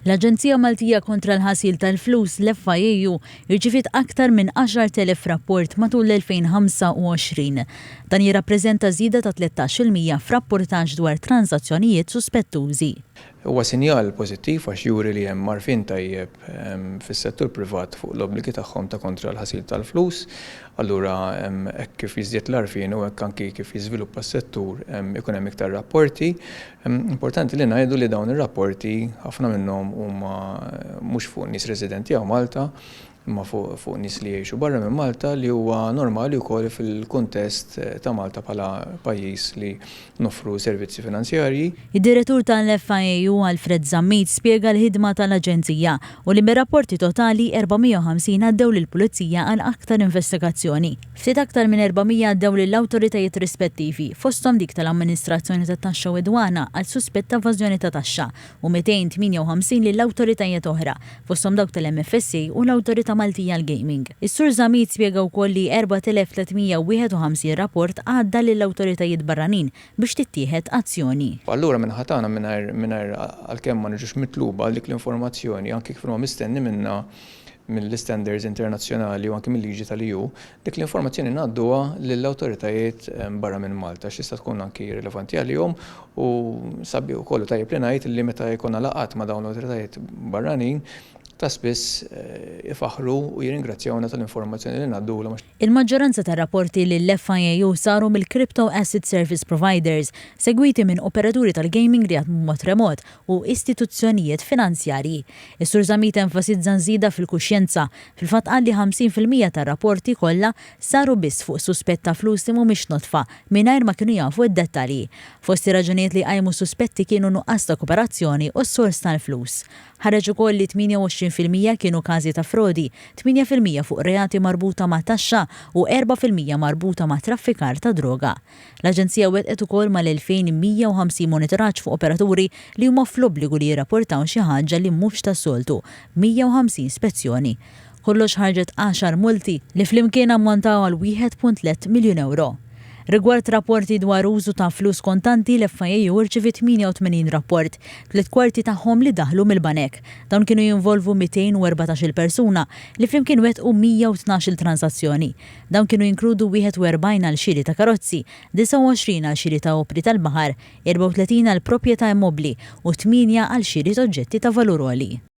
L-Aġenzija Maltija kontra l-ħasil tal-flus l-FIAU irċifiet aktar minn 10,000 rapport matul l-2025. Dan jirrappreżenta żieda ta' 13% f'rapportaġġ dwar transazzjonijiet suspettużi. Huwa sinjal pożittiv għax juri li hemm marfin tajjeb fis-settur privat fuq l-obbligi tagħhom ta' kontra l-ħasil tal-flus. Allura hekk kif jiżdied l-arfin u hekk anki kif jiżviluppa s-settur ikun hemm iktar rapporti. Importanti li ngħidu li dawn ir-rapporti ħafna minnhom huma mhux fuq nies residenti għaw Malta, imma fuq nies li jgħixu barra minn Malta li huwa normali wkoll fil-kuntest ta' Malta bħala pajjiż li noffru servizzi finanzjarji. Id-direttur tal-FIAU Alfred Zammit spjega l-ħidma tal-Aġenzija u li mir-rapporti totali 450 għaddew lill-Pulizija għal aktar investigazzjoni. Ftit aktar minn 400 għaddew lill-awtoritajiet rispettivi, fosthom dik tal-Amministrazzjoni tat-Taxxa u Dwana għal suspett ta' evażjoni ta' taxxa u 258 lill-awtoritajiet oħra, fosthom dawk tal-MFSA u l-Awtorità Maltija l-Gaming. Is-Sur Zammit spjega wkoll li 4,351 rapport għadda lill-awtoritajiet barranin biex tittieħed azzjoni. Allura minn ħatana mingħajr għalkemm ma niġux mitluba dik l-informazzjoni anke kif huma mistenni minnha mill-standards internazzjonali u anke mill-liġi tal-EU, dik l-informazzjoni ngħadduha lill-awtoritajiet barra minn Malta x'tista' tkun anke rilevanti għalihom u sabbi wkoll tajjeb li ngħid li meta jkollna laqgħat ma' dawn l-awtoritajiet barranin ta' spiss ifaħru u jirringrazzjawna tal-informazzjoni li ngħaddulhom. Il-maġġoranza tar-rapporti lill-FIAU saru mill-Crypto Asset Service Providers, segwiti minn operaturi tal-gaming li jaħdmu mod remot u istituzzjonijiet finanzjarji. Is-Sur Zammit enfasizza żieda fil-kuxjenza, fil-fatt qal li 50% tar-rapporti kollha saru biss fuq suspett ta' flus li mhumiex notfa mingħajr ma kienu jafu d-dettalji. Fosti raġunijiet li qajmu suspetti kienu nuqqas ta' kooperazzjoni u s-sors tal-flus. Ħareġ ukoll li 28% kienu każi ta' frodi, 8% fuq reati marbuta ma' taxxa u 4% marbuta ma' traffikar ta' droga. L-Aġenzija wettqet ukoll mal-2150 monitoraġġ fuq operaturi li huma fl-obbligu li jirrapportaw xi ħaġa li mhux tas-soltu, 150 spezzjoni. Kollox ħarġet 10 multi li flimkien ammontaw għal 1.3 miljun euro. Rigward rapporti dwar użu ta' flus kontanti l-FIAU irċivit 88 rapport, 3/4 tagħhom li daħlu mill-banek. Dawn kienu jinvolvu 214 persuna li flimkien wettqu 112 transazzjoni. Dawn kienu jinkludu 41 għal xiri ta' karozzi, 29 għal xiri ta' opri tal-baħar, 34 għal proprjetà immobbli u 8 għal xiri oġġetti ta' valur għoli.